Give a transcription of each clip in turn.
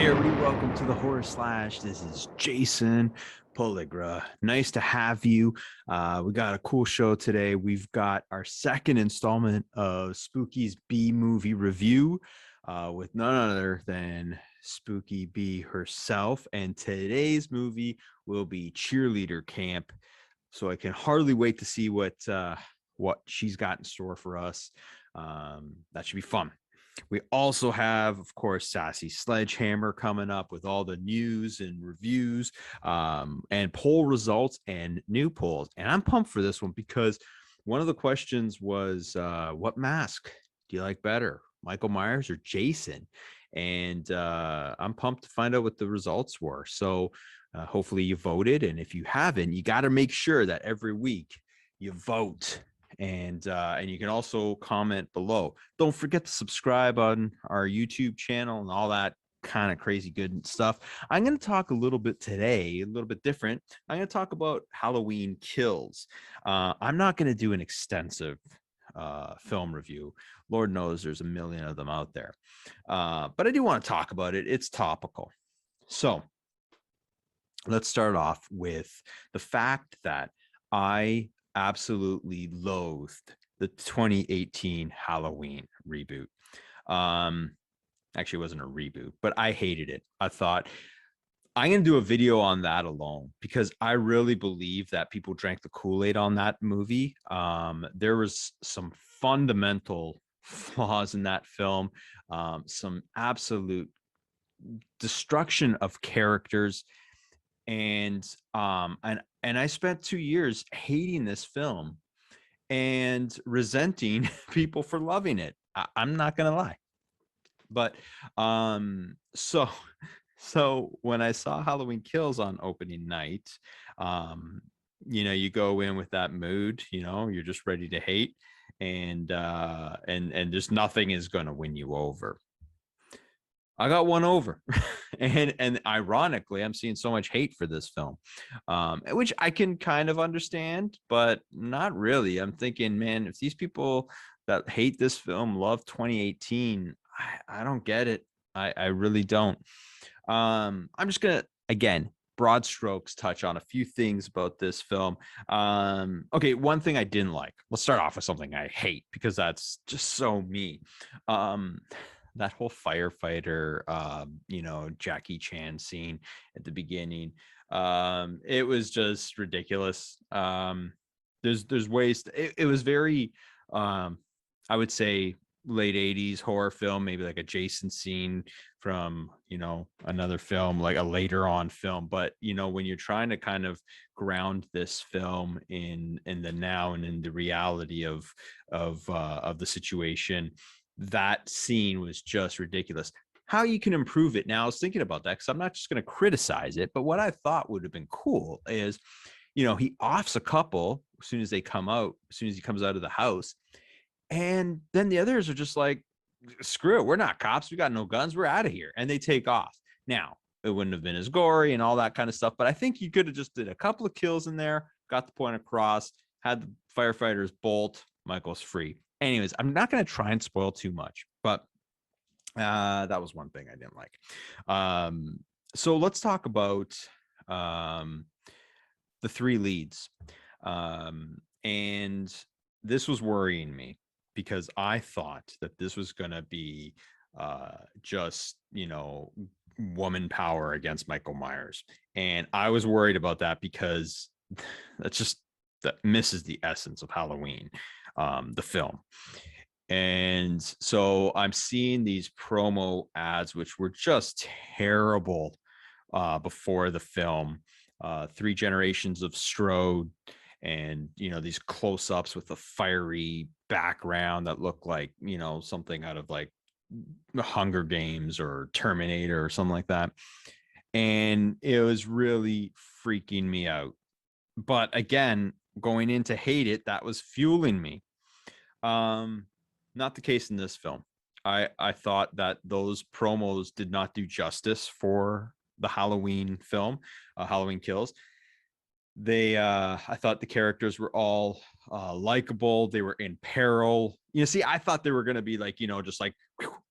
everybody, welcome to the Horror Slash. This is Jason Poligra. Nice to have you. We got a cool show today. We've got our second installment of Spooky's B movie review with none other than Spooky B herself. And today's movie will be Cheerleader Camp. So I can hardly wait to see what she's got in store for us. That should be fun. We also have, of course, Sassysledgehammer coming up with all the news and reviews and poll results and new polls. And I'm pumped for this one because one of the questions was, what mask do you like better, Michael Myers or Jason? And I'm pumped to find out what the results were. So hopefully you voted. And if you haven't, you got to make sure that every week you vote. And you can also comment below. Don't forget to subscribe on our YouTube channel and all that kind of crazy good stuff. I'm going to talk a little bit today, a little bit different. I'm going to talk about Halloween Kills. I'm not going to do an extensive film review. Lord knows there's a million of them out there. But I do want to talk about it. It's topical. So let's start off with the fact that I absolutely loathed the 2018 Halloween reboot. Actually, it wasn't a reboot, but I hated it. I thought I'm going to do a video on that alone because I really believe that people drank the Kool-Aid on that movie. There was some fundamental flaws in that film, some absolute destruction of characters. And I spent 2 years hating this film and resenting people for loving it. I'm not gonna lie. But so when I saw Halloween Kills on opening night, you go in with that mood, you're just ready to hate, and just nothing is gonna win you over. I got one over. and ironically, I'm seeing so much hate for this film, which I can kind of understand, but not really. I'm thinking, man, if these people that hate this film love 2018, I don't get it. I really don't. I'm just going to, again, broad strokes, touch on a few things about this film. Okay, one thing I didn't like. Let's start off with something I hate because that's just so me. That whole firefighter, Jackie Chan scene at the beginning. It was just ridiculous. There's ways it was very, I would say late 80s horror film, maybe like a Jason scene from, another film, like a later on film. But, when you're trying to kind of ground this film in the now and in the reality of the situation, that scene was just ridiculous. How you can improve it now, I was thinking about that because I'm not just going to criticize it, but what I thought would have been cool is, he offs a couple as soon as they come out, as soon as he comes out of the house, and then the others are just like, screw it, we're not cops, we got no guns, we're out of here, and they take off. Now it wouldn't have been as gory and all that kind of stuff, but I think you could have just did a couple of kills in there, got the point across, had the firefighters bolt, Michael's free. Anyways, I'm not going to try and spoil too much, but that was one thing I didn't like. So let's talk about the three leads. And this was worrying me because I thought that this was going to be just, woman power against Michael Myers. And I was worried about that because that misses the essence of Halloween, the film. And so I'm seeing these promo ads, which were just terrible before the film. 3 generations of Strode, and these close-ups with a fiery background that look like something out of like the Hunger Games or Terminator or something like that. And it was really freaking me out. But again, going in to hate it, that was fueling me. Not the case in this film. I thought that those promos did not do justice for the Halloween film, Halloween Kills. I thought the characters were all likable. They were in peril. I thought they were going to be like, just like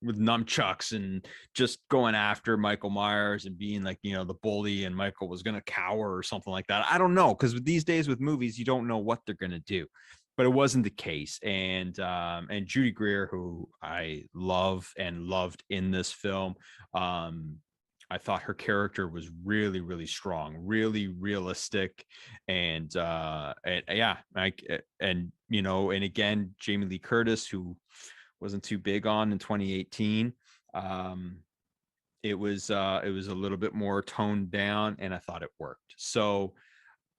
with nunchucks and just going after Michael Myers and being like, the bully, and Michael was going to cower or something like that. I don't know, because these days with movies, you don't know what they're going to do. But it wasn't the case. And Judy Greer, who I love and loved in this film, I thought her character was really, really strong, really realistic, and yeah, and again, Jamie Lee Curtis, who wasn't too big on in 2018. It was a little bit more toned down, and I thought it worked. So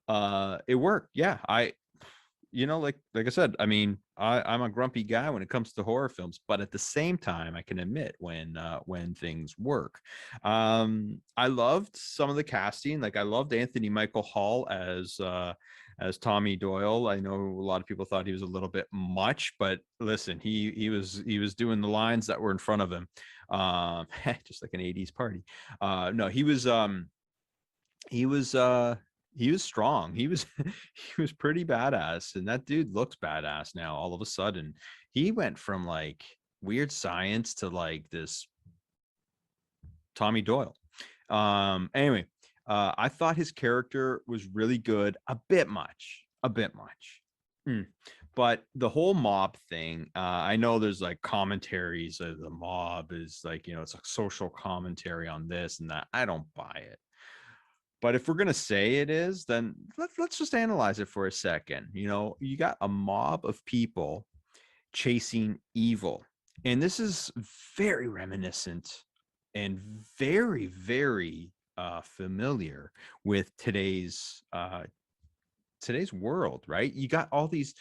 it worked. Yeah, like I said, I mean, I'm a grumpy guy when it comes to horror films, but at the same time, I can admit when things work. I loved some of the casting. Like, I loved Anthony Michael Hall as Tommy Doyle. I know a lot of people thought he was a little bit much, but listen, he was doing the lines that were in front of him, just like an 80s party. No, he was strong. He was he was pretty badass, and that dude looks badass now. All of a sudden, he went from like weird science to like this Tommy Doyle. Anyway, I thought his character was really good. A bit much. But the whole mob thing, I know there's like commentaries of the mob is like, it's a social commentary on this and that. I don't buy it. But if we're going to say it is, then let's just analyze it for a second. You got a mob of people chasing evil. And this is very reminiscent and very, very familiar with today's world, right? You got all these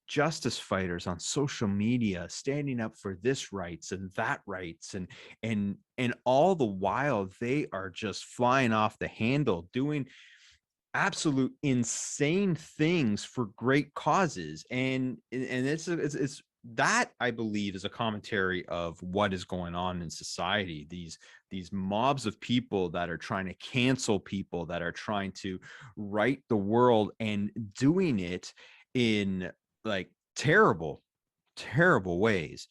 justice fighters on social media standing up for this rights and that rights, and all the while they are just flying off the handle doing absolute insane things for great causes. And it's that, I believe, is a commentary of what is going on in society. These mobs of people that are trying to cancel people, that are trying to right the world, and doing it in like terrible ways.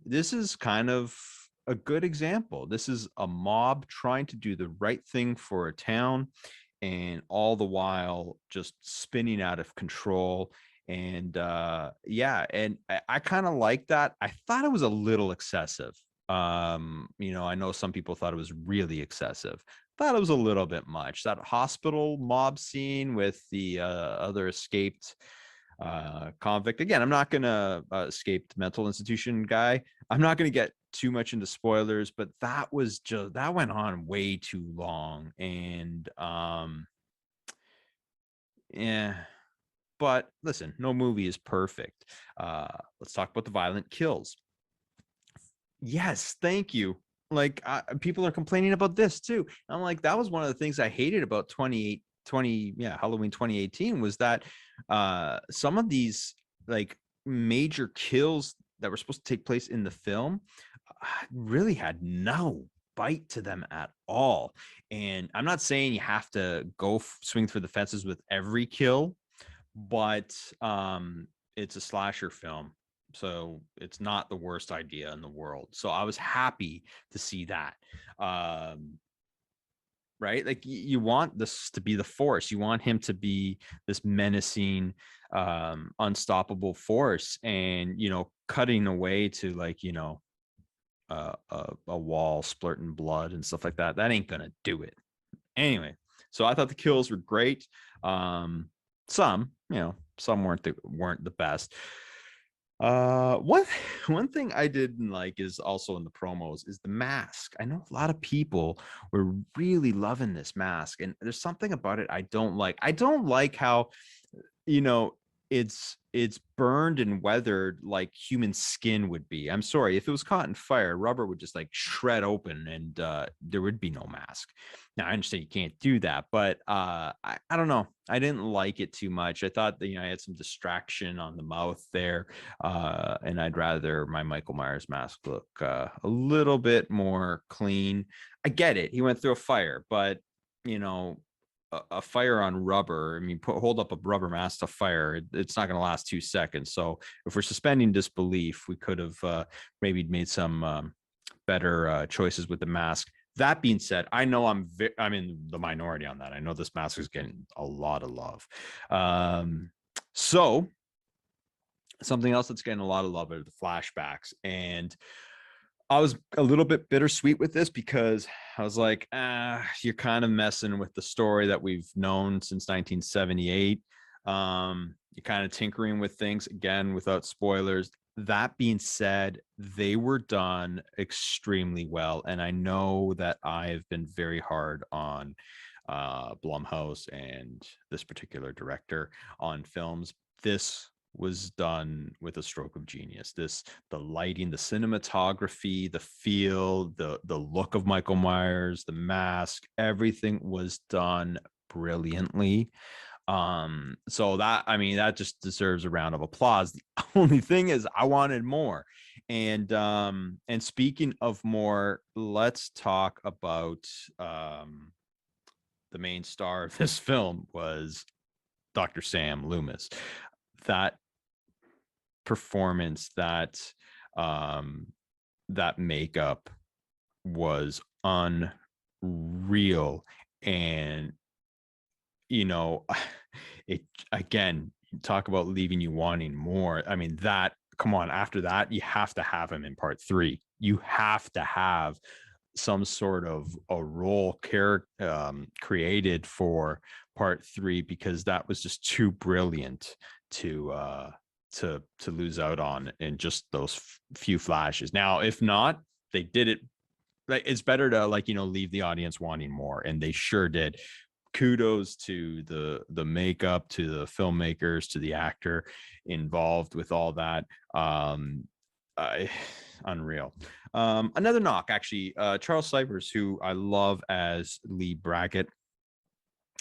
This is kind of a good example. This is a mob trying to do the right thing for a town, and all the while just spinning out of control. And yeah, and I kind of like that. I thought it was a little excessive. I know some people thought it was really excessive. Thought it was a little bit much. That hospital mob scene with the other escaped convict. Again, I'm not gonna escaped mental institution guy. I'm not gonna get too much into spoilers, but that went on way too long. And yeah, but listen, no movie is perfect. Let's talk about the violent kills. Yes, thank you. Like, people are complaining about this too. I'm like, that was one of the things I hated about Halloween 2018, was that some of these like major kills that were supposed to take place in the film really had no bite to them at all. And I'm not saying you have to go swing for the fences with every kill, but it's a slasher film, so it's not the worst idea in the world. So I was happy to see that. Right, like you want this to be the force. You want him to be this menacing, unstoppable force, and cutting away to like a wall splurting blood and stuff like that. That ain't gonna do it. Anyway, so I thought the kills were great. Some weren't the best. One thing I didn't like is also in the promos is the mask. I know a lot of people were really loving this mask, and there's something about it I don't like. I don't like how it's burned and weathered like human skin would be. I'm sorry, if it was caught in fire, rubber would just like shred open, and there would be no mask. Now, I understand you can't do that, but I don't know. I didn't like it too much. I thought that I had some distraction on the mouth there, and I'd rather my Michael Myers mask look a little bit more clean. I get it. He went through a fire, but a fire on rubber. I mean, hold up a rubber mask to fire. It's not going to last 2 seconds. So if we're suspending disbelief, we could have maybe made some better choices with the mask. That being said, I know I'm in the minority on that. I know this mask is getting a lot of love. So something else that's getting a lot of love are the flashbacks. And I was a little bit bittersweet with this because I was like, you're kind of messing with the story that we've known since 1978. You're kind of tinkering with things again without spoilers. That being said, they were done extremely well. And I know that I've been very hard on Blumhouse and this particular director on films. This was done with a stroke of genius. The lighting, the cinematography, the feel, the look of Michael Myers, the mask, everything was done brilliantly. So that just deserves a round of applause. The only thing is I wanted more. And speaking of more, let's talk about the main star of this film was Dr. Sam Loomis. That performance, that makeup was unreal. And it, again, talk about leaving you wanting more. I mean, come on, after that you have to have him in part 3. You have to have some sort of a role created for part 3, because that was just too brilliant to lose out on in just those few flashes. Now, if not, they did it. Like, it's better to leave the audience wanting more, and they sure did. Kudos to the makeup, to the filmmakers, to the actor involved with all that. Unreal. Another knock, actually, Charles Cypers, who I love as Lee Brackett.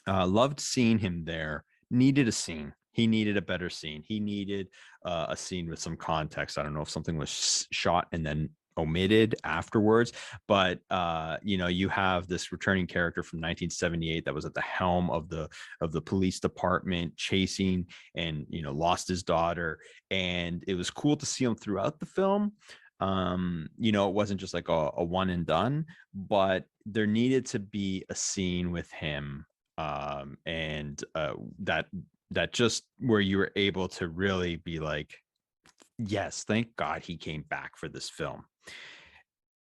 Loved seeing him there. Needed a scene. He needed a better scene. He needed a scene with some context. I don't know if something was shot and then omitted afterwards, but you have this returning character from 1978 that was at the helm of the police department, chasing and lost his daughter. And it was cool to see him throughout the film. It wasn't just like a one and done, but there needed to be a scene with him, and that just where you were able to really be like, yes, thank God he came back for this film.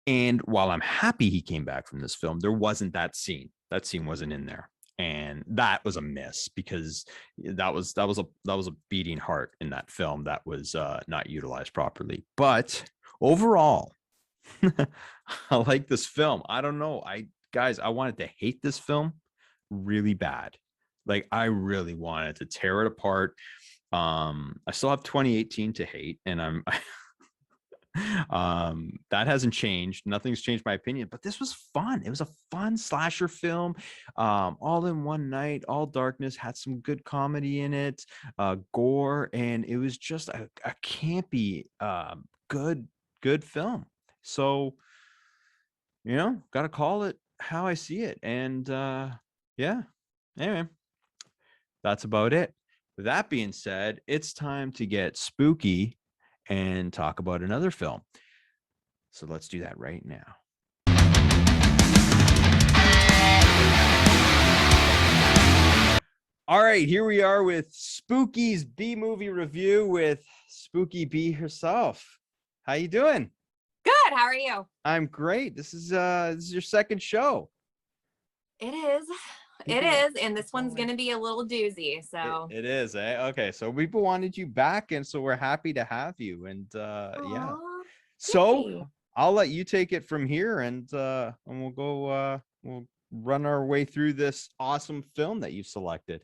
And while I'm happy he came back from this film, there wasn't that scene. That scene wasn't in there. And that was a miss, because that was a beating heart in that film that was not utilized properly. But overall, I like this film. I don't know. I wanted to hate this film really bad. Like, I really wanted to tear it apart. I still have 2018 to hate, and I'm that hasn't changed. Nothing's changed my opinion, but this was fun. It was a fun slasher film, all in one night, all darkness, had some good comedy in it, gore, and it was just a campy, good film. So, gotta call it how I see it. And yeah, anyway, that's about it. With that being said, it's time to get spooky and talk about another film. So let's do that right now. All right, here we are with Spooky's B-movie review with Spooky B herself. How you doing? Good. How are you? I'm great. This is your second show. It is. It is, and this one's going to be a little doozy. So it is, eh? Okay, so people wanted you back, and so we're happy to have you. And yeah, so yay. I'll let you take it from here, and we'll go. We'll run our way through this awesome film that you selected.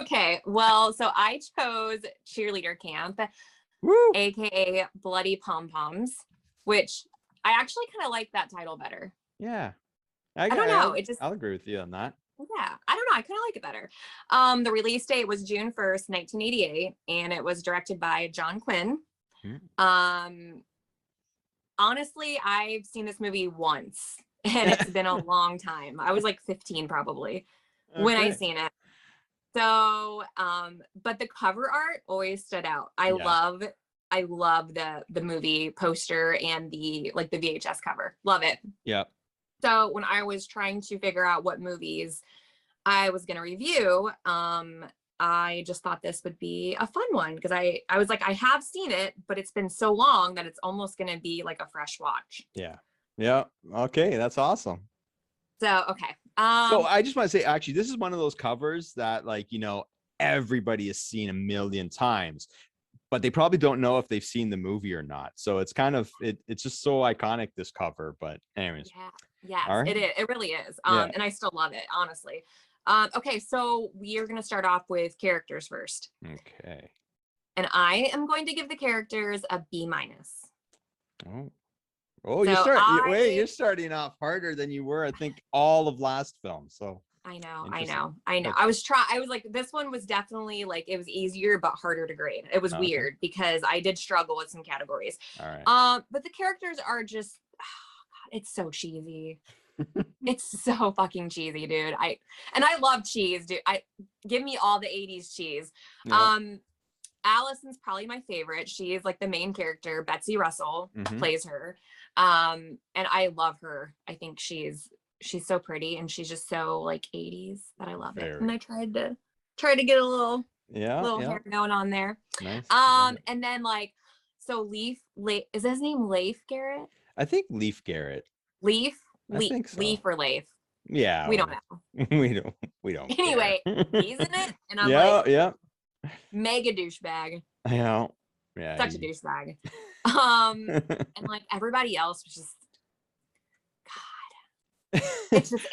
Okay, well, so I chose Cheerleader Camp, Woo! aka Bloody Pom Poms, which I actually kind of like that title better. Yeah. I don't know. I'll agree with you on that. Yeah, I don't know. I kind of like it better. The release date was June 1st, 1988, and it was directed by John Quinn. Mm-hmm. Honestly, I've seen this movie once, and it's been a long time. I was like 15 probably when I Okay. seen it. So, but the cover art always stood out. I love the movie poster and the VHS cover. Love it. Yeah. So when I was trying to figure out what movies I was going to review, I just thought this would be a fun one because I was like, I have seen it, but it's been so long that it's almost going to be like a fresh watch. Yeah. Yeah. Okay. That's awesome. So, okay. So I just want to say, actually, this is one of those covers that, like, everybody has seen a million times, but they probably don't know if they've seen the movie or not. So it's kind of, it's just so iconic, this cover. But anyways. Yeah. Yes, All right. it is. It really is. Yeah. And I still love it, honestly. Okay, so we are going to start off with characters first. Okay. And I am going to give the characters a B-. Oh, So you're starting off harder than you were, I think, all of last film. So I know. Okay. I was like, this one was definitely like, it was easier but harder to grade. It was weird because I did struggle with some categories. All right. But the characters are just, God, it's so cheesy. It's so fucking cheesy, dude. I love cheese, dude. Give me all the 80s cheese. Yeah. Allison's probably my favorite. She is like the main character. Betsy Russell plays her. And I love her. I think she's so pretty and she's just so like 80s that I love it. And I tried to get a little hair going on there. Nice. And then like, so Leaf, is his name Leif Garrett? I think Leif Garrett. Leaf? I think so. Leaf or Leif? Yeah. We don't know. We don't. Anyway, he's in it. And I'm like, yeah. Mega douchebag. I know. Yeah. Such a douchebag. And like everybody else was just, God. It's just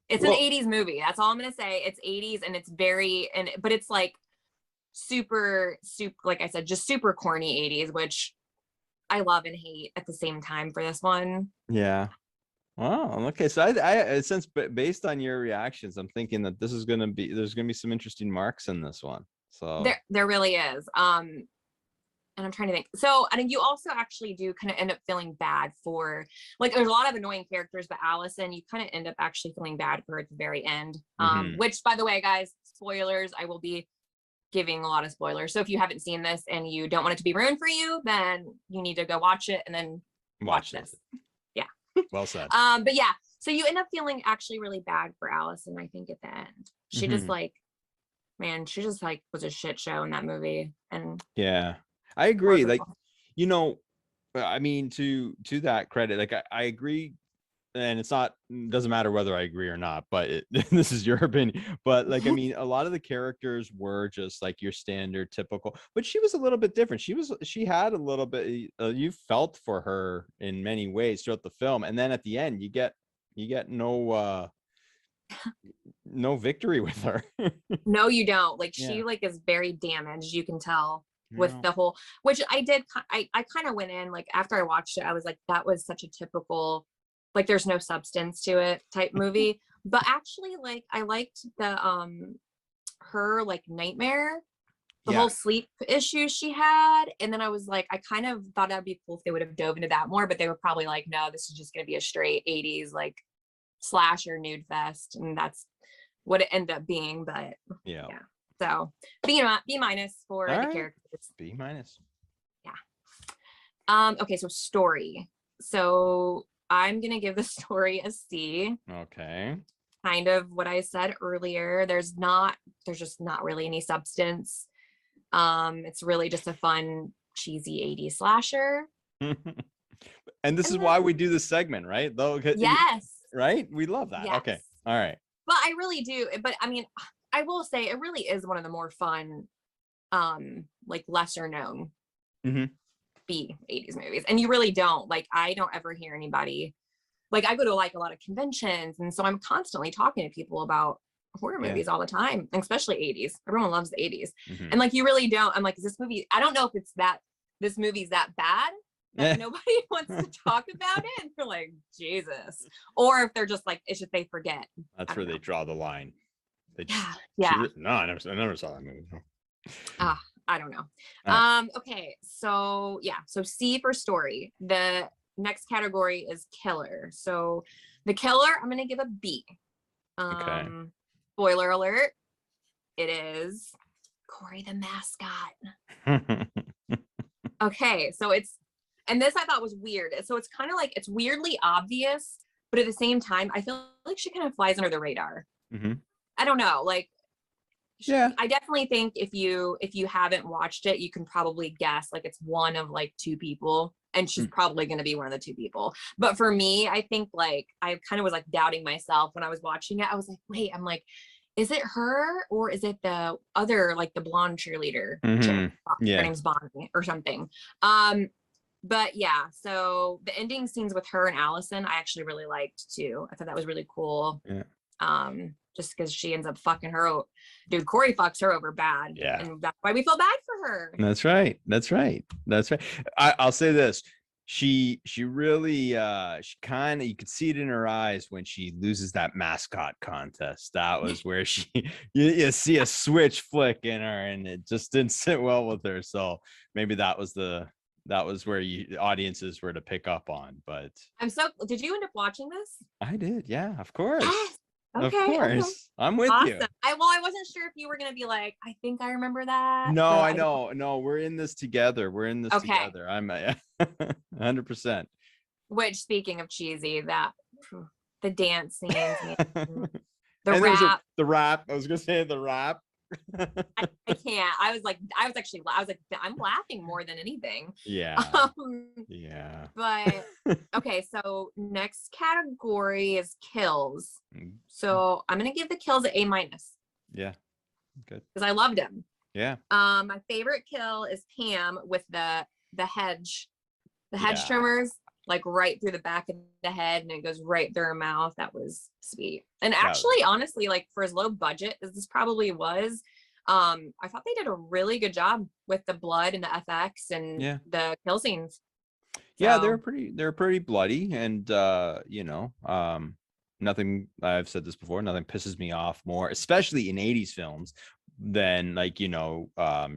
it's an 80s movie. That's all I'm gonna say. It's 80s and it's but it's like super, like I said, just super corny 80s, which I love and hate at the same time for this one. Yeah. Wow. Okay. So I since based on your reactions, I'm thinking that there's gonna be some interesting marks in this one. So there really is. And I'm trying to think. So I think you also actually do kind of end up feeling bad for, like, there's a lot of annoying characters, but Allison, you kind of end up actually feeling bad for her at the very end. Which, by the way, guys, spoilers, I will be giving a lot of spoilers. So if you haven't seen this and you don't want it to be ruined for you, then you need to go watch it and then watch this. Yeah. Well said. But yeah, so you end up feeling actually really bad for Allison, I think, at the end. She just like, man, she just like was a shit show in that movie. And yeah, I agree. Like, I mean, to that credit, like I agree, and doesn't matter whether I agree or not, but this is your opinion. But like, I mean, a lot of the characters were just like your standard typical, but she was a little bit different. She had a little bit, you felt for her in many ways throughout the film. And then at the end, you get no victory with her. No, you don't. Like, she like is very damaged, you can tell with the whole, which I kind of went in, like, after I watched it, I was like, that was such a typical, like, there's no substance to it type movie. But actually, like, I liked the her like nightmare, the whole sleep issue she had. And then I was like, I kind of thought that'd be cool if they would have dove into that more, but they were probably like, no, this is just gonna be a straight 80s like slasher nude fest, and that's what it ended up being. But yeah. So B- for the characters. B-. Yeah. Okay, so story. So I'm gonna give the story a C. Okay. Kind of what I said earlier. There's just not really any substance. It's really just a fun, cheesy 80s slasher. And this is why we do this segment, right? Though, yes. Right? We love that. Yes. Okay. All right. But I really do. But I mean, I will say it really is one of the more fun, like lesser known B 80s movies. And you really don't, like, I don't ever hear anybody, like, I go to like a lot of conventions, and so I'm constantly talking to people about horror movies all the time, especially 80s. Everyone loves the 80s. And like, you really don't. I'm like, is this movie, I don't know if this movie's that bad that nobody wants to talk about it, and you're like, Jesus. Or if they're just like, it's just they forget. That's where they draw the line. No, I never saw that movie. I don't know. Okay, so yeah, so C for story. The next category is killer. So the killer, I'm gonna give a B. Okay. Spoiler alert, it is Corey the mascot. Okay, so and this I thought was weird. So it's kind of like, it's weirdly obvious, but at the same time, I feel like she kind of flies under the radar. Mm-hmm. I don't know, like, yeah, I definitely think if you haven't watched it, you can probably guess like it's one of like two people, and she's probably going to be one of the two people. But for me, I think like I kind of was like doubting myself when I was watching it. I was like, wait, I'm like, is it her or is it the other, like the blonde cheerleader chick? Yeah. Her name's Bonnie or something. But yeah, so the ending scenes with her and Allison, I actually really liked too. I thought that was really cool. Yeah. Just because she ends up fucking her, dude. Corey fucks her over bad. Yeah, and that's why we feel bad for her. That's right. I'll say this: she really, she kind of, you could see it in her eyes when she loses that mascot contest. That was where she, you see a switch flick in her, and it just didn't sit well with her. So maybe that was where audiences were to pick up on. But did you end up watching this? I did, yeah, of course. Okay, of course. Okay. I'm with you. I wasn't sure if you were gonna be like, I think I remember that. No, I know. No, we're in this together. Together. I'm 100%. Which, speaking of cheesy, the dance scenes, the rap. I was gonna say the rap. I can't. I was like, I'm laughing more than anything. Yeah. Yeah. But okay, so next category is kills. So I'm gonna give the kills an A-. Yeah. Good. Because I loved him. Yeah. My favorite kill is Pam with the hedge trimmers, like right through the back of the head, and it goes right through her mouth. That was sweet. And actually, honestly, like for as low budget as this probably was, I thought they did a really good job with the blood and the FX and the kill scenes. So, yeah, they're pretty bloody, and nothing, I've said this before, nothing pisses me off more, especially in 80s films, than like,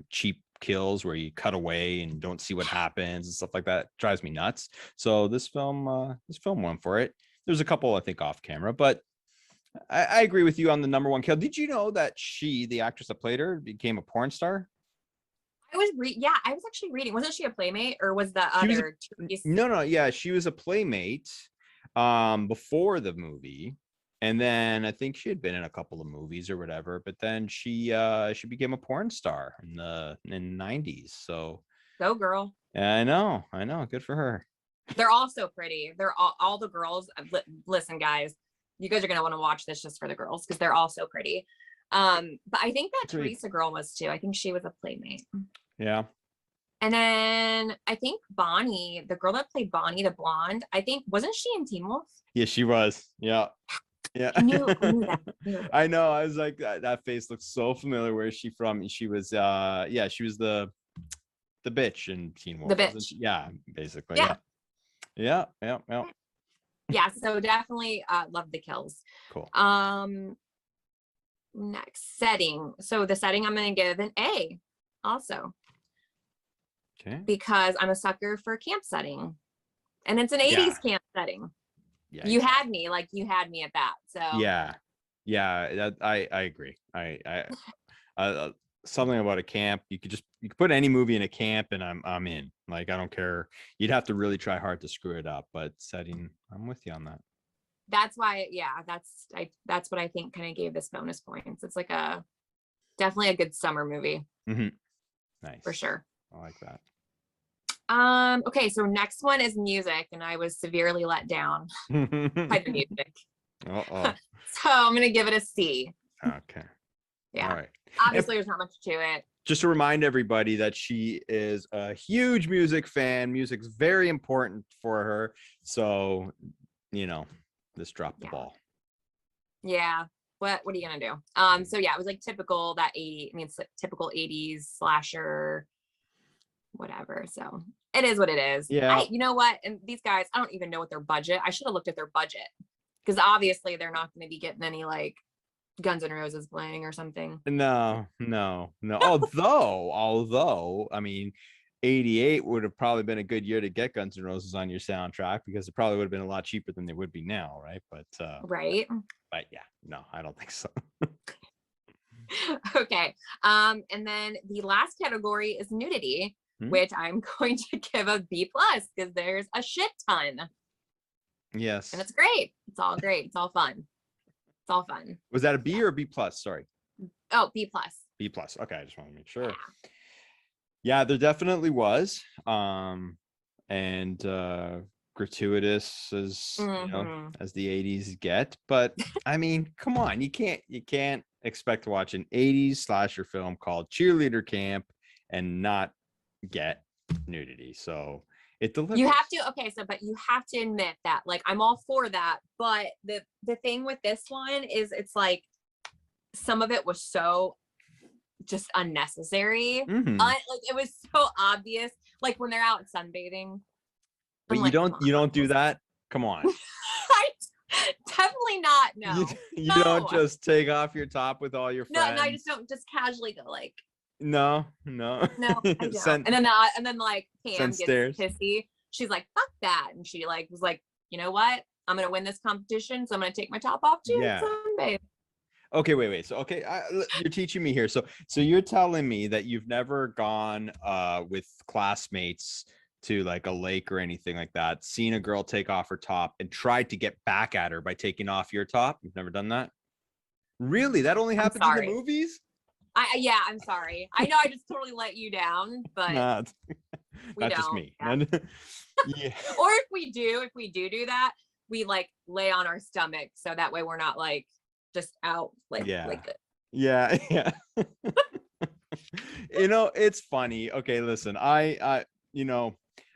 cheap kills where you cut away and don't see what happens and stuff like that. It drives me nuts. So this film went for it. There's a couple, I think, off camera, but I agree with you on the number one kill. Did you know that the actress that played her, became a porn star? I was actually reading. Wasn't she a playmate, or was the other? No. Yeah, she was a playmate before the movie, and then I think she had been in a couple of movies or whatever. But then she became a porn star in the 90s. So go girl. I know. Good for her. They're all so pretty. They're all the girls. Listen, guys, you guys are gonna want to watch this just for the girls because they're all so pretty. But I think that Teresa girl was too. I think she was a playmate. Yeah. And then I think Bonnie, the girl that played Bonnie, the blonde, I think, wasn't she in Teen Wolf? Yeah, she was. Yeah. I knew that. I know. I was like, that face looks so familiar. Where is she from? She was she was the bitch in Teen Wolf. The bitch. Yeah, basically. Yeah. Yeah. Yeah, so definitely love the kills. Cool. Next, setting. So the setting I'm going to give an A also. Okay. Because I'm a sucker for camp setting. And it's an 80s camp setting. Yeah. You had me at that. So yeah. That I agree. I something about a camp, you could put any movie in a camp and I'm in. Like, I don't care. You'd have to really try hard to screw it up, but setting, I'm with you on that. That's why, that's what I think kind of gave this bonus points. It's like definitely a good summer movie. Mm-hmm. Nice. For sure. I like that. Okay, so next one is music, and I was severely let down by the music. Uh-oh. So I'm gonna give it a C. Okay. Yeah. All right. Obviously, there's not much to it. Just to remind everybody that she is a huge music fan. Music's very important for her. So, this dropped the ball. Yeah. What are you gonna do? So yeah, it was like typical it's like typical 80s slasher, whatever. So it is what it is. Yeah. You know what? And these guys, I don't even know what their budget. I should have looked at their budget, because obviously they're not going to be getting any like Guns N' Roses playing or something. No. Although, I mean, 88 would have probably been a good year to get Guns N' Roses on your soundtrack, because it probably would have been a lot cheaper than they would be now, right? But yeah, no, I don't think so. Okay. And then the last category is nudity, which I'm going to give a B+, because there's a shit ton. Yes. And it's great. It's all great. It's all fun. It's all fun. Was that a B or a B+? Sorry. Oh, B+. B+. Okay, I just want to make sure. Yeah, there definitely was. And gratuitous as as the 80s get. But I mean, come on, you can't expect to watch an 80s slasher film called Cheerleader Camp and not get nudity. So it delivers. You have to, but you have to admit that, like, I'm all for that, but the thing with this one is it's like some of it was so just unnecessary. Like, it was so obvious, like when they're out sunbathing. But you don't do that. Come on. Definitely not. No. You don't just take off your top with all your friends. No, I just don't just casually go like. No. I don't. And then like Pam gets pissy. She's like, "Fuck that!" And she like was like, "You know what? I'm gonna win this competition, so I'm gonna take my top off too." Yeah. Okay, wait. So you're teaching me here. So you're telling me that you've never gone with classmates to like a lake or anything like that, seen a girl take off her top and tried to get back at her by taking off your top? You've never done that? Really? That only happens in the movies? I'm sorry. I know I just totally let you down, but not just me. Yeah. Yeah. Or if we do that, we like lay on our stomach, so that way we're not like just out like yeah. It's funny. Okay, listen,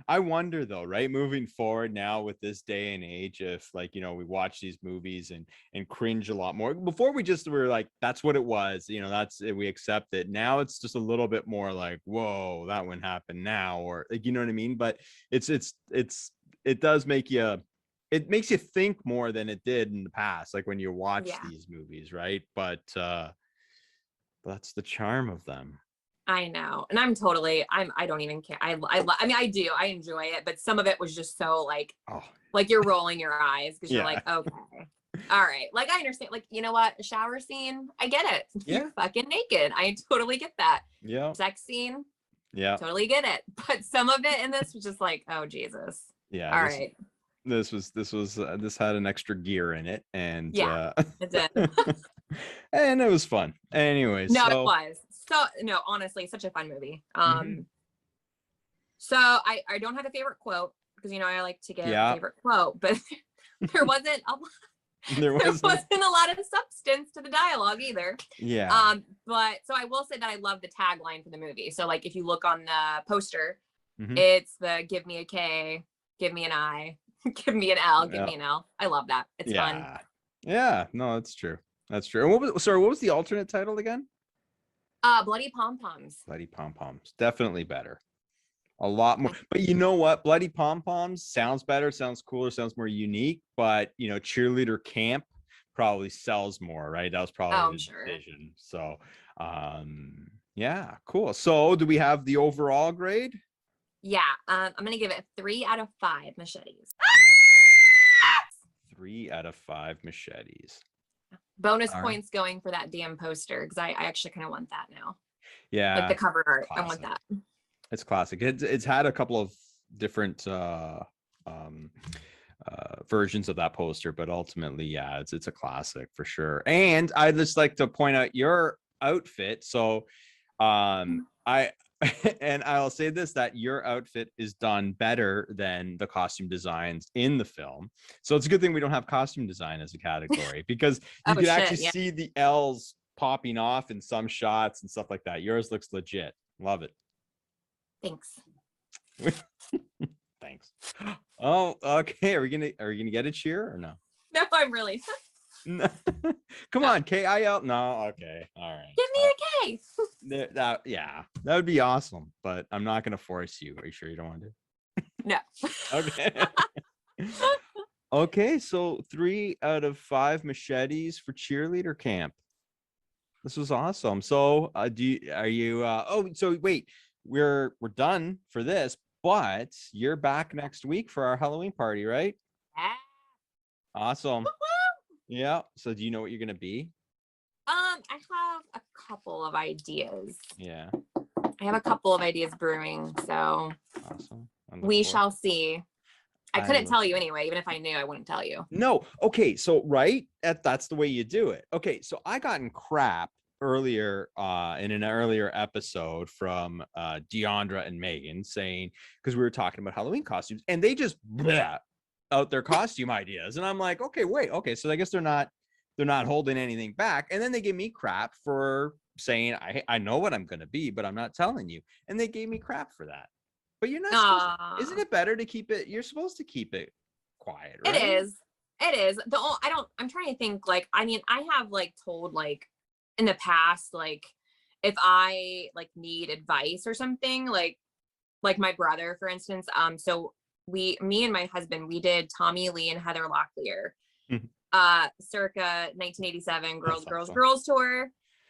I wonder though, right, moving forward now with this day and age, if like, we watch these movies and cringe a lot more. Before we just were like, that's what it was, that's it, we accept it. Now it's just a little bit more like, whoa, that wouldn't happen now, or like, you know what I mean? But it does make you, it makes you think more than it did in the past, like when you watch these movies, right? But that's the charm of them. I know. And I don't even care. I mean, I do, I enjoy it, but some of it was just so like, like you're rolling your eyes because you're like, okay, all right. Like, I understand, like, you know what? A shower scene, I get it. Yeah. You're fucking naked. I totally get that. Yeah. Sex scene. Yeah. Totally get it. But some of it in this was just like, oh, Jesus. Yeah. All right. This had an extra gear in it, and it did. And it was fun. Anyways. No, it was. So no, honestly, such a fun movie. So I don't have a favorite quote because I like to get a favorite quote, but there wasn't a lot of substance to the dialogue either. Yeah. But so I will say that I love the tagline for the movie. So like if you look on the poster, it's the "Give me a K, give me an I, give me an L, give me an L." I love that. It's fun. Yeah. No, that's true. That's true. And what was the alternate title again? Bloody Pom-Poms. Bloody Pom-Poms. Definitely better. A lot more. But you know what? Bloody Pom-Poms sounds better, sounds cooler, sounds more unique. But, Cheerleader Camp probably sells more, right? That was probably the decision. So, yeah, cool. So do we have the overall grade? Yeah. I'm going to give it 3 out of 5 machetes. 3 out of 5 machetes. Bonus points going for that damn poster because I actually kind of want that now. Yeah, like the cover art. Classic. I want that. It's classic. It's had a couple of different versions of that poster, but ultimately, it's a classic for sure. And I'd just like to point out your outfit. So, and I'll say this, that your outfit is done better than the costume designs in the film. So it's a good thing we don't have costume design as a category because you can actually see the L's popping off in some shots and stuff like that. Yours looks legit. Love it. Thanks. Thanks. Oh, okay. Are we gonna get a cheer or no? No, I'm really. Come on, KIL. No, okay, all right. Give me a K. That would be awesome, but I'm not gonna force you. Are you sure you don't want to? No. Okay. Okay, so 3 out of 5 machetes for Cheerleader Camp. This was awesome. So, so wait, we're done for this, but you're back next week for our Halloween party, right? Yeah. Awesome. Woo-hoo! Yeah. So do you know what you're gonna be? I have a couple of ideas. Yeah. I have a couple of ideas brewing, so Awesome. we shall see. I couldn't tell you anyway. Even if I knew, I wouldn't tell you. No. Okay. So right, that's the way you do it. Okay. So I got in crap earlier in an earlier episode from Deandra and Megan saying, because we were talking about Halloween costumes, and they just out their costume ideas, and I'm like, okay, wait, okay, so I guess they're not holding anything back. And then they give me crap for saying I know what I'm gonna be, but I'm not telling you, and they gave me crap for that. But you're not isn't it better to keep it? You're supposed to keep it quiet, right? It is. I'm trying to think, like, I mean, I have like told, like, in the past, like, if I like need advice or something, like my brother, for instance. So me and my husband, we did Tommy Lee and Heather Locklear, circa 1987 Girls tour.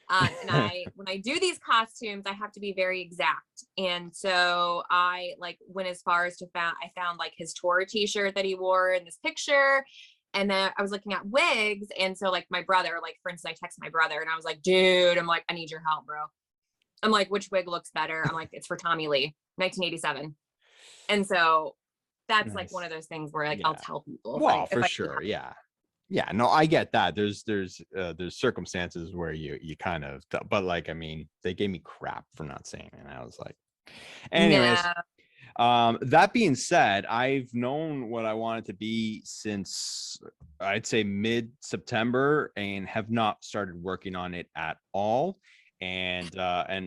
And when I do these costumes, I have to be very exact. And so I like went as far as I found like his tour t-shirt that he wore in this picture. And then I was looking at wigs. And so like my brother, like, for instance, I texted my brother and I was like, dude, I'm like, I need your help, bro. I'm like, which wig looks better? I'm like, it's for Tommy Lee, 1987. And so that's nice. Like one of those things where like I'll tell people. Well, for sure. Yeah. Yeah, no, I get that. There's circumstances where you kind of, but like, I mean, they gave me crap for not saying it. And I was like, anyways, that being said, I've known what I wanted to be since I'd say mid-September and have not started working on it at all. And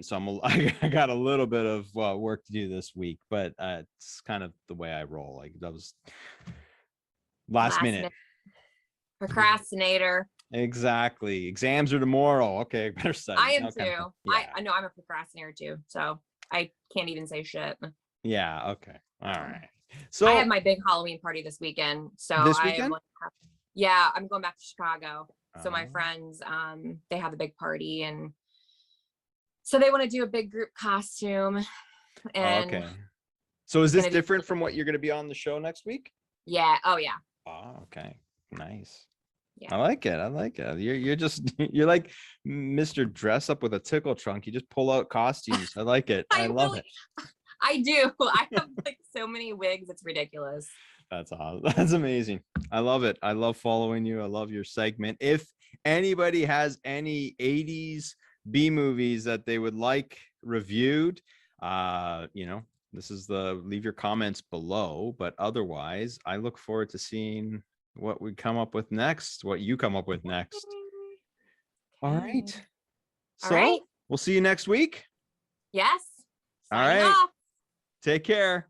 so I got a little bit of work to do this week, but it's kind of the way I roll. Like that was last minute. Procrastinator. Exactly. Exams are tomorrow. Okay, better study. I am too. Yeah. I know I'm a procrastinator too, so I can't even say shit. Yeah. Okay. All right. So I have my big Halloween party this weekend. So this weekend? I'm going back to Chicago. So my friends, they have a big party, and so they want to do a big group costume. And okay. So is this different from what you're going to be on the show next week? Yeah. Oh yeah. Oh, okay. Nice. Yeah. I like it. You're like Mr. Dress Up with a tickle trunk. You just pull out costumes. I like it. I love it. I do. I have like so many wigs. It's ridiculous. That's awesome. That's amazing. I love it. I love following you. I love your segment. If anybody has any 80s B movies that they would like reviewed, this is leave your comments below, but otherwise I look forward to seeing what we come up with next, what you come up with next. All right. So we'll see you next week. Yes. All right. Off. Take care.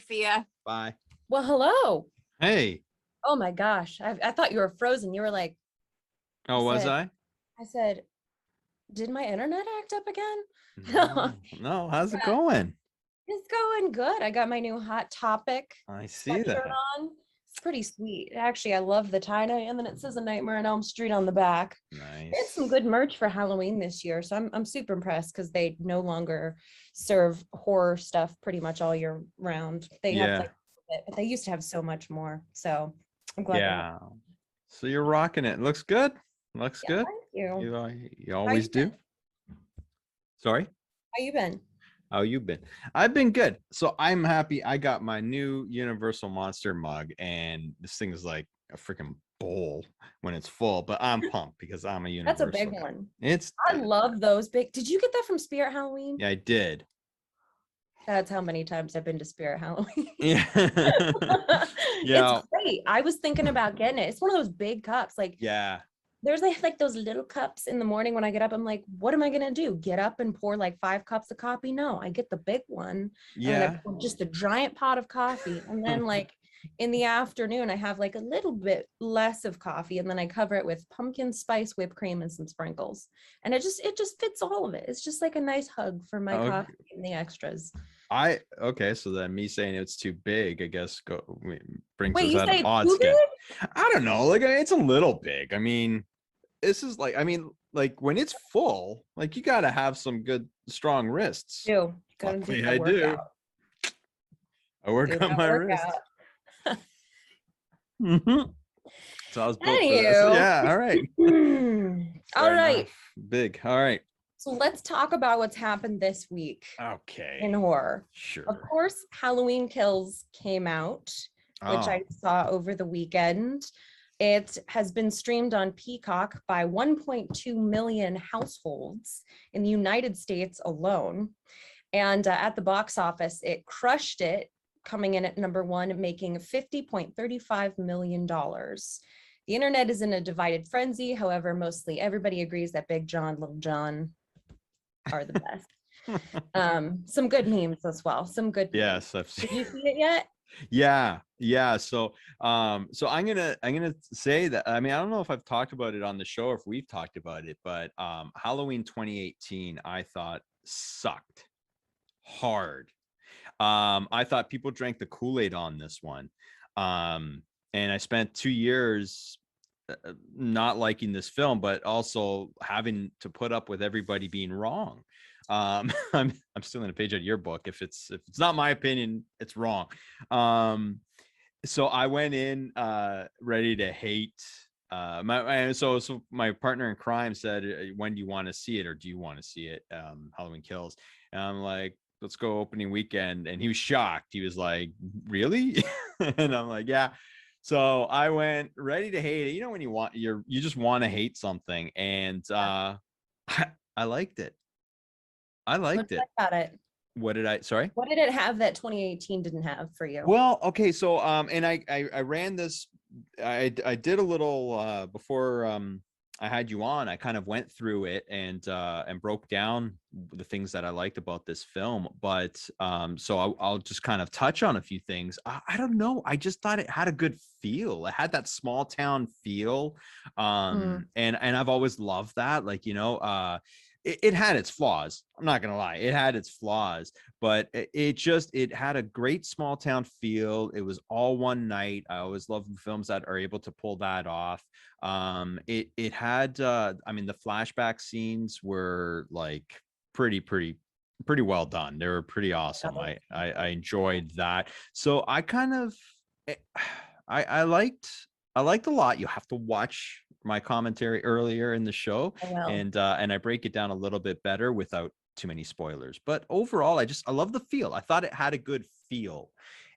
See ya. Bye. Well, hello. Hey. Oh my gosh. I thought you were frozen. You were like, oh, was I? I said, did my internet act up again? No. How's it going? It's going good. I got my new Hot Topic. I see that. On. It's pretty sweet. Actually, I love the tie-dye, and then it says A Nightmare on Elm Street on the back. Nice. It's some good merch for Halloween this year, so I'm super impressed because they no longer serve horror stuff pretty much all year round. They have like, but they used to have so much more. So I'm glad. Yeah. So you're rocking it. Looks good. Looks good. Thank you. You always do. Sorry. How you been? How you been? I've been good. So I'm happy. I got my new Universal Monster mug, and this thing is like a freaking bowl when it's full. But I'm pumped because I'm a Universal. That's a big one. I love those big. Did you get that from Spirit Halloween? Yeah, I did. That's how many times I've been to Spirit Halloween. Yeah. It's great. I was thinking about getting it. It's one of those big cups. Like, yeah. There's like those little cups in the morning when I get up. I'm like, what am I gonna do? Get up and pour like 5 cups of coffee? No, I get the big one. Yeah. And I pour just a giant pot of coffee. And then like in the afternoon, I have like a little bit less of coffee, and then I cover it with pumpkin spice whipped cream and some sprinkles. And it just fits all of it. It's just like a nice hug for my coffee and the extras. So then me saying it's too big, I guess brings Wait, us out of odds again. I don't know, like it's a little big. I mean, this is like, when it's full, like you gotta have some good strong wrists. Gonna do Luckily, that I do. workout. I work Do on that my wrist. Mhm. So I was built for this. Anywho. Yeah. All right. All Fair right. enough. Big. All right. So let's talk about what's happened this week Okay. in horror. Sure. Of course, Halloween Kills came out, which I saw over the weekend. It has been streamed on Peacock by 1.2 million households in the United States alone. And at the box office, it crushed it, coming in at number one, making $50.35 million. The internet is in a divided frenzy. However, mostly everybody agrees that Big John, Little John are the best. Some good memes as well. Some good memes. Yes, I've seen. Did you see it yet? Yeah. So I'm gonna say that, I mean, I don't know if I've talked about it on the show or if we've talked about it, but Halloween 2018 I thought sucked hard. I thought people drank the Kool-Aid on this one. And I spent 2 years not liking this film, but also having to put up with everybody being wrong. I'm still in a page out of your book. If it's not my opinion, it's wrong. So I went in ready to hate. So my partner in crime said, when do you want to see it, or do you want to see it? Halloween Kills. And I'm like, let's go opening weekend. And he was shocked. He was like, really? And I'm like, yeah. So I went ready to hate it. You know, when you just want to hate something. And I liked it. I liked it. About it. What did it have that 2018 didn't have for you? Well, okay. So, and I ran this, I did a little, before, I had you on, I kind of went through it and broke down the things that I liked about this film. But, so I'll just kind of touch on a few things. I don't know. I just thought it had a good feel. It had that small town feel. And I've always loved that. Like, you know, it had its flaws. I'm not gonna lie, it had its flaws, but it had a great small town feel. It was all one night. I always love films that are able to pull that off. It had I mean, the flashback scenes were like pretty well done. They were pretty awesome. I enjoyed that. So I kind of I liked a lot. You have to watch my commentary earlier in the show, and I break it down a little bit better without too many spoilers. But overall, I love the feel. I thought it had a good feel,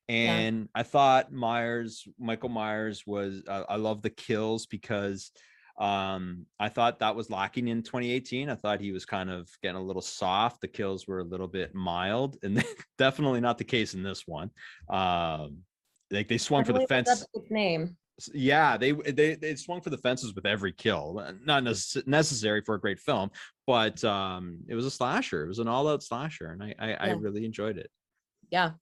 and I thought Michael Myers was. I love the kills because I thought that was lacking in 2018. I thought he was kind of getting a little soft. The kills were a little bit mild, and definitely not the case in this one. Like they swung for the fence. Name. Yeah, they swung for the fences with every kill. Not necessary for a great film, but it was a slasher. It was an all-out slasher, and I really enjoyed it. Yeah.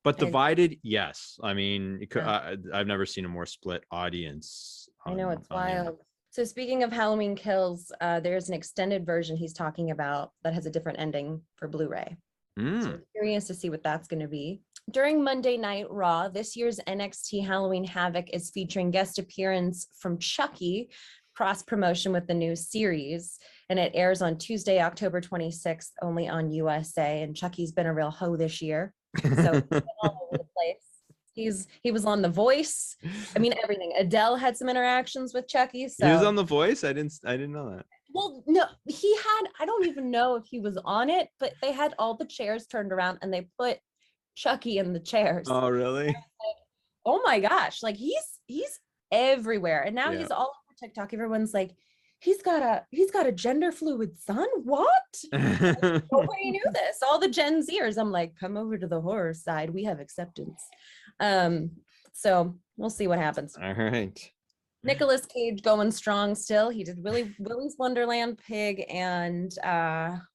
But divided, yes. I mean, I've never seen a more split audience. I know, it's wild. So speaking of Halloween Kills, there's an extended version he's talking about that has a different ending for Blu-ray. So I'm curious to see what that's going to be. During Monday Night Raw, this year's NXT Halloween Havoc is featuring guest appearance from Chucky, cross promotion with the new series, and it airs on Tuesday, October 26th, only on USA. And Chucky's been a real hoe this year, so he's been all over the place. He was on The Voice. I mean, everything. Adele had some interactions with Chucky. So he was on The Voice. I didn't know that. Well, no, he had. I don't even know if he was on it, but they had all the chairs turned around and they put Chucky in the chairs. Oh, really? Like, oh my gosh! Like he's everywhere, and now he's all over TikTok. Everyone's like, he's got a gender fluid son. What? Like, nobody knew this. All the Gen Zers. I'm like, come over to the horror side. We have acceptance. So we'll see what happens. All right. Nicolas Cage going strong still. He did Willy's Wonderland, Pig, and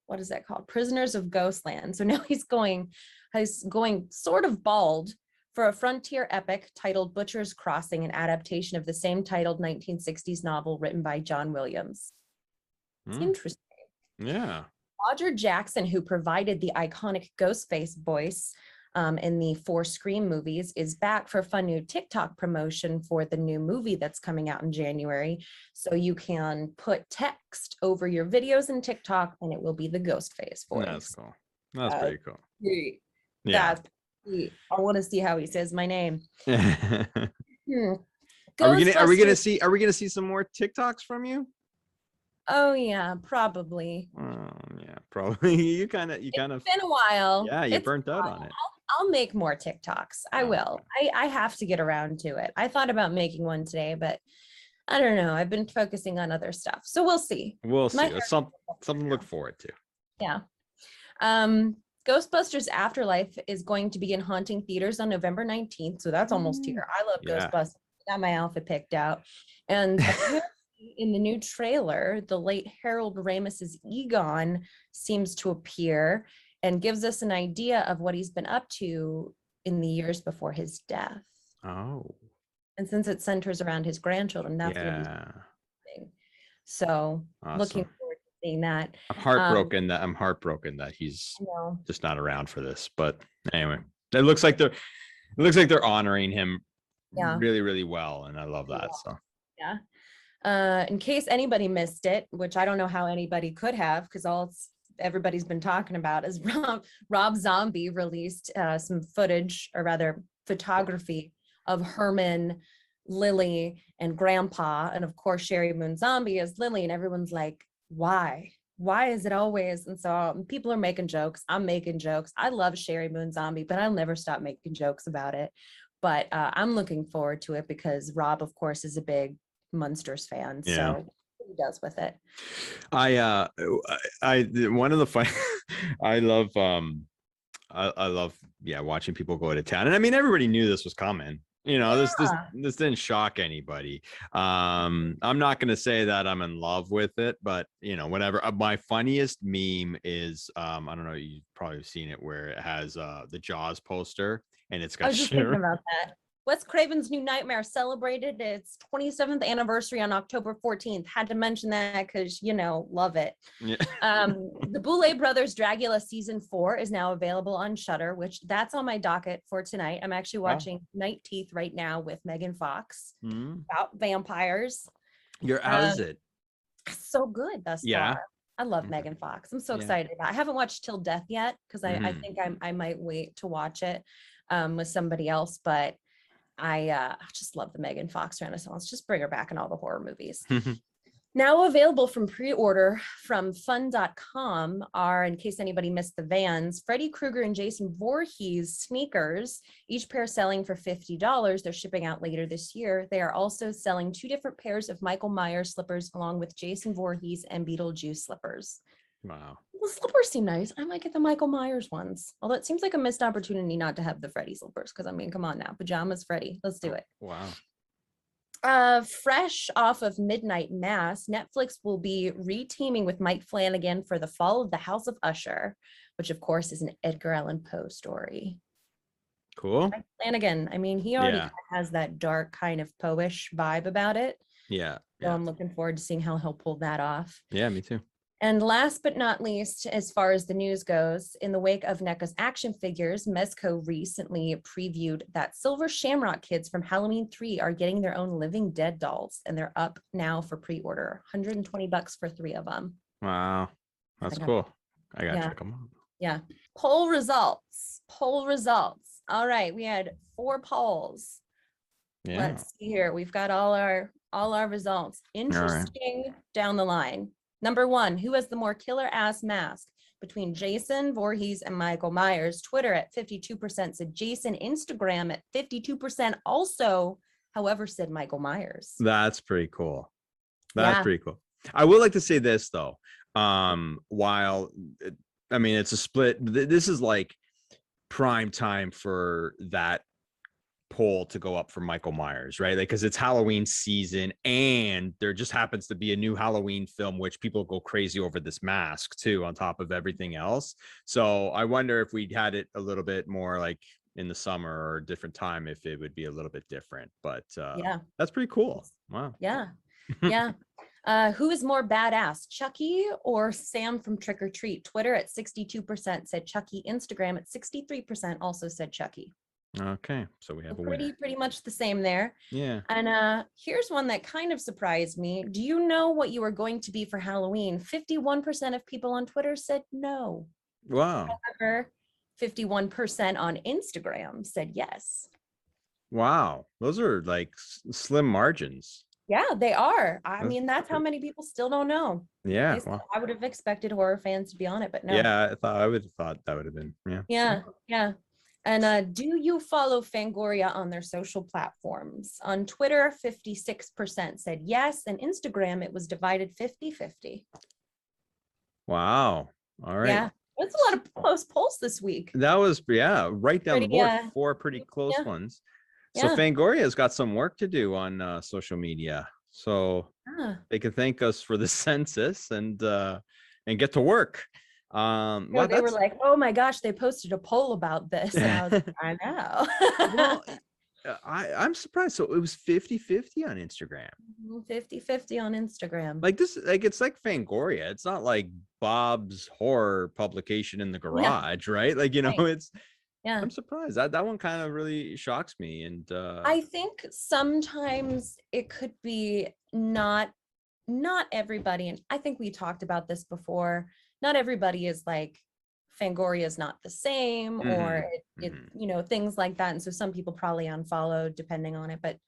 what is that called? Prisoners of Ghostland. So now he's going sort of bald for a frontier epic titled Butcher's Crossing, an adaptation of the same titled 1960s novel written by John Williams. It's interesting. Yeah. Roger Jackson, who provided the iconic Ghostface voice in the 4 Scream movies, is back for fun new TikTok promotion for the new movie that's coming out in January. So you can put text over your videos in TikTok and it will be the Ghostface voice. That's cool. That's pretty cool. Yeah. I want to see how he says my name. Are we gonna see some more TikToks from you? Oh yeah, probably. Yeah, probably. You kind of It's been a while. Yeah, you burnt out on it. I'll make more TikToks. I will. I have to get around to it. I thought about making one today, but I don't know. I've been focusing on other stuff. So we'll see. We'll see. It's something to look forward to. Yeah. Ghostbusters Afterlife is going to begin haunting theaters on November 19th. So that's almost here. I love Ghostbusters. I got my outfit picked out. And in the new trailer, the late Harold Ramis's Egon seems to appear and gives us an idea of what he's been up to in the years before his death. Oh. And since it centers around his grandchildren, that's going to be something. So looking forward to seeing that. I'm heartbroken that he's just not around for this. But anyway, it looks like they're honoring him really, really well. And I love that. So in case anybody missed it, which I don't know how anybody could have, because everybody's been talking about is Rob Zombie released some footage, or rather photography, of Herman, Lily, and Grandpa, and of course Sherry Moon Zombie as Lily, and everyone's like, why is it always? And so people are making jokes. I'm making jokes. I love Sherry Moon Zombie, but I'll never stop making jokes about it. But I'm looking forward to it because Rob, of course, is a big Munsters fan. So he does with it. I one of the fun I love watching people go to town. And I mean, everybody knew this was coming. This didn't shock anybody. I'm not going to say that I'm in love with it, but whatever. My funniest meme is I don't know, you've probably seen it, where it has the Jaws poster and it's got. I was just thinking about that. Wes Craven's New Nightmare celebrated its 27th anniversary on October 14th. Had to mention that because, love it. Yeah. The Boulet Brothers Dracula season 4 is now available on Shudder, which that's on my docket for tonight. I'm actually watching Night Teeth right now with Megan Fox about vampires. How is it? So good thus far. I love Megan Fox. I'm so excited about it. I haven't watched Till Death yet because I think I might wait to watch it with somebody else, but I just love the Megan Fox renaissance. Just bring her back in all the horror movies. Now available from pre-order from fun.com are, in case anybody missed the Vans, Freddy Krueger and Jason Voorhees sneakers, each pair selling for $50. They're shipping out later this year. They are also selling 2 different pairs of Michael Myers slippers along with Jason Voorhees and Beetlejuice slippers. Wow. The slippers seem nice. I might get the Michael Myers ones. Although it seems like a missed opportunity not to have the Freddy slippers, because I mean, come on now. Pajamas Freddy. Let's do it. Wow. Fresh off of Midnight Mass, Netflix will be re-teaming with Mike Flanagan for The Fall of the House of Usher, which of course is an Edgar Allan Poe story. Cool. Mike Flanagan, I mean, he already has that dark kind of Poe-ish vibe about it. Yeah. So I'm looking forward to seeing how he'll pull that off. Yeah, me too. And last but not least, as far as the news goes, in the wake of NECA's action figures, Mezco recently previewed that Silver Shamrock Kids from Halloween 3 are getting their own Living Dead dolls, and they're up now for pre-order. $120 for 3 of them. Wow. That's cool. I gotta check them out. Yeah. Poll results. All right. We had 4 polls. Yeah. Let's see here. We've got all our results. Interesting down the line. Number 1, who has the more killer ass mask between Jason Voorhees and Michael Myers? Twitter at 52% said Jason. Instagram at 52% also, however, said Michael Myers. That's pretty cool. Pretty cool. I would like to say this though. While I mean it's a split, this is like prime time for that poll to go up for Michael Myers, right? Like, because it's Halloween season and there just happens to be a new Halloween film which people go crazy over this mask too, on top of everything else. So I wonder if we'd had it a little bit more like in the summer or a different time, if it would be a little bit different. But that's pretty cool. Wow. Yeah. Who is more badass, Chucky or Sam from Trick or Treat? Twitter at 62% said Chucky. Instagram at 63% also said Chucky. Okay, so we have a winner. Pretty much the same there. Yeah. And here's one that kind of surprised me. Do you know what you were going to be for Halloween? 51% of people on Twitter said no. Wow. However, 51% on Instagram said yes. Wow. Those are like slim margins. Yeah, they are. I That's mean, that's how many people still don't know. Yeah. Wow. I would have expected horror fans to be on it, but no. Yeah, I would have thought that would have been. Yeah. Yeah, yeah. And do you follow Fangoria on their social platforms? On Twitter, 56% said yes, and Instagram, it was divided 50-50. Wow. All right. Yeah, that's a lot of close polls this week. That was right down the board. Four pretty close ones. So Fangoria's got some work to do on social media. So they can thank us for the census and get to work. Well, they were like, oh my gosh, they posted a poll about this. And I was like, I know. Well, I'm surprised. So it was 50-50 on Instagram. 50-50 on Instagram. Like this, like it's like Fangoria. It's not like Bob's horror publication in the garage, right? Like, it's I'm surprised. That one kind of really shocks me. And I think sometimes it could be not everybody, and I think we talked about this before. Not everybody is like Fangoria is not the same, or things like that. And so some people probably unfollowed depending on it. But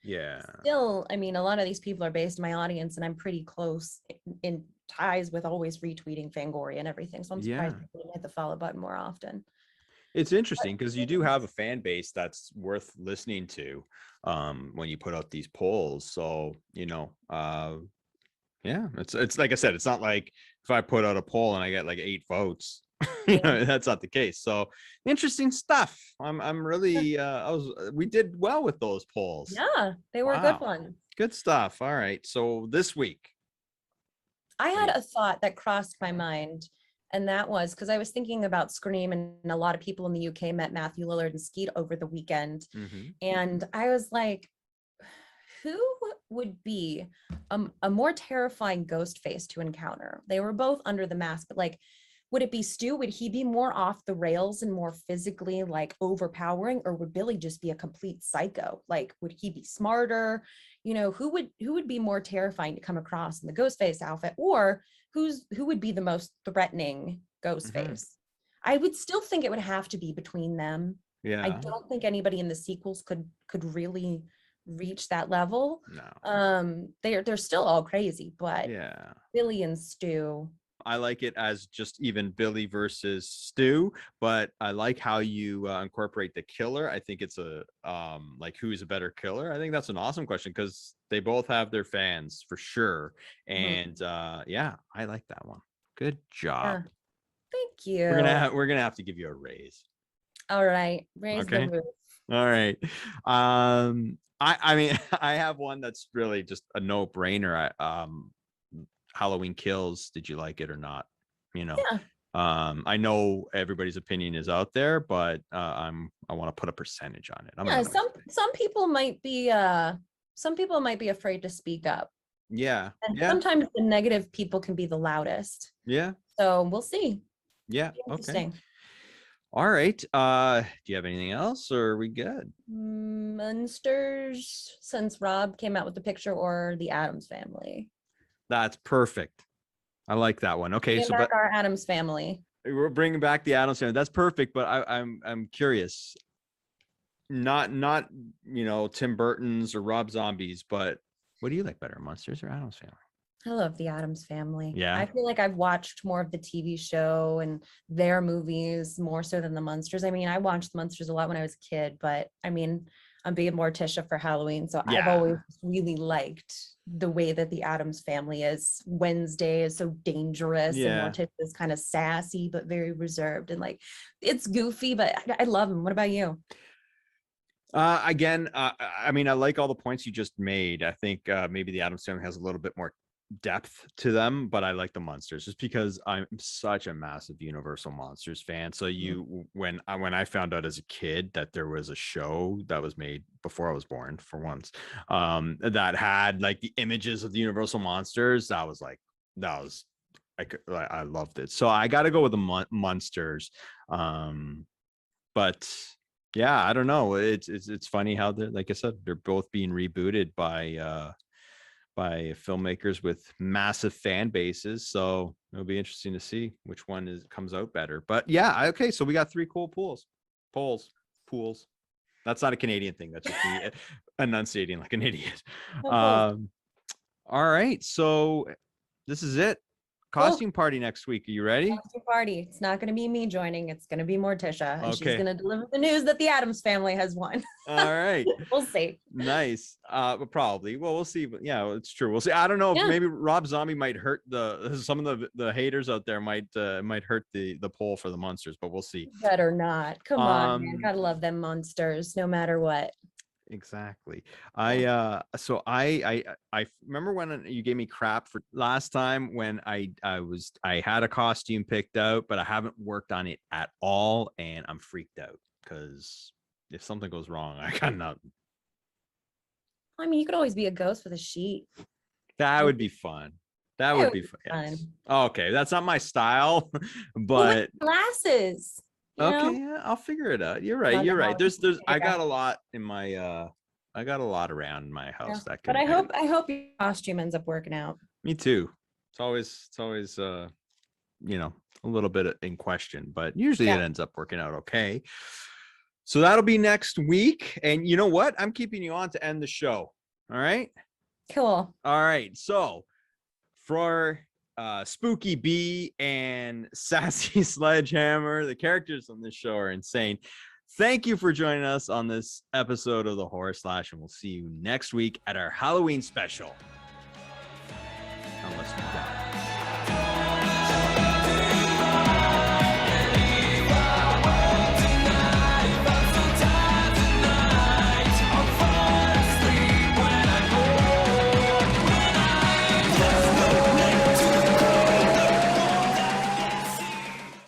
still, I mean, a lot of these people are based in my audience, and I'm pretty close in ties with always retweeting Fangoria and everything. So I'm surprised people hit the follow button more often. It's interesting because you do have a fan base that's worth listening to when you put out these polls. So, it's like I said, it's not like if I put out a poll and I get like 8 votes, that's not the case. So interesting stuff. I'm really, we did well with those polls. Yeah, they were good ones. Good stuff. All right. So this week, I had a thought that crossed my mind. And that was because I was thinking about Scream, and a lot of people in the UK met Matthew Lillard and Skeet over the weekend. And I was like, who would be a more terrifying Ghostface to encounter? They were both under the mask, but like, would it be Stu? Would he be more off the rails and more physically like overpowering, or would Billy just be a complete psycho? Like, would he be smarter? Who would be more terrifying to come across in the Ghostface outfit, or who would be the most threatening Ghostface? I would still think it would have to be between them. Yeah. I don't think anybody in the sequels could really reach that level. No. They're still all crazy, but Billy and Stu. I like it as just even Billy versus Stu, but I like how you incorporate the killer. I think it's like who's a better killer? I think that's an awesome question because they both have their fans for sure. And I like that one. Good job. Thank you. We're gonna have to give you a raise. All right, raise the roof. All right. I mean, I have one that's really just a no-brainer. Halloween Kills, did you like it or not? I know everybody's opinion is out there, but I want to put a percentage on it. Some people might be afraid to speak up. And sometimes the negative people can be the loudest. So we'll see. Okay. All right. Do you have anything else, or are we good? Munsters, since Rob came out with the picture, or the Addams Family. That's perfect. I like that one. Okay, so back our Addams Family. We're bringing back the Addams Family. That's perfect. But I'm curious. Not Tim Burton's or Rob Zombie's, but what do you like better, Munsters or Addams Family? I love the Addams Family. Yeah. I feel like I've watched more of the TV show and their movies more so than the Munsters. I mean, I watched the Munsters a lot when I was a kid, but I mean, I'm being Morticia for Halloween, so I've always really liked the way that the Addams Family is. Wednesday is so dangerous, and Morticia is kind of sassy but very reserved, and like it's goofy, but I love him. What about you? Again, I mean, I like all the points you just made. I think maybe the Addams Family has a little bit more depth to them, but I like the Munsters just because I'm such a massive Universal Monsters fan. So when I found out as a kid that there was a show that was made before I was born, for once, that had like the images of the Universal Monsters, I loved it. So I got to go with the Munsters. But yeah, I don't know. It's funny how they're, like I said, they're both being rebooted by filmmakers with massive fan bases. So It'll be interesting to see which one comes out better. But yeah, okay. So we got 3 cool pools. That's not a Canadian thing. That's just me enunciating like an idiot. All right. So this is it. Costume party next week. Are you ready? Costume party. It's not going to be me joining. It's going to be Morticia. And she's Okay. going to deliver the news that the Addams Family has won. All right. We'll see. Nice. But probably. Well, we'll see. But yeah, it's true. We'll see. I don't know if maybe Rob Zombie might hurt some of the haters out there might hurt the poll for the Munsters, but we'll see. Better not. Come on, man. Gotta love them Munsters no matter what. Exactly. I remember when you gave me crap for last time when I had a costume picked out, but I haven't worked on it at all, and I'm freaked out because if something goes wrong, I got nothing. I mean, you could always be a ghost with a sheet. That would be fun. That would be fun. Yes. Okay, that's not my style, but glasses. Okay, yeah, I'll figure it out. You're right. You're right. There's I got a lot in my I got a lot around my house that could. But I hope your costume ends up working out. Me too. It's always a little bit in question, but usually it ends up working out okay. So that'll be next week. And you know what? I'm keeping you on to end the show. All right? Cool. All right. So for Spooky Bee and Sassysledgehammer, the characters on this show are insane. Thank you for joining us on this episode of the Horror Slash, and we'll see you next week at our Halloween special. Unless we die.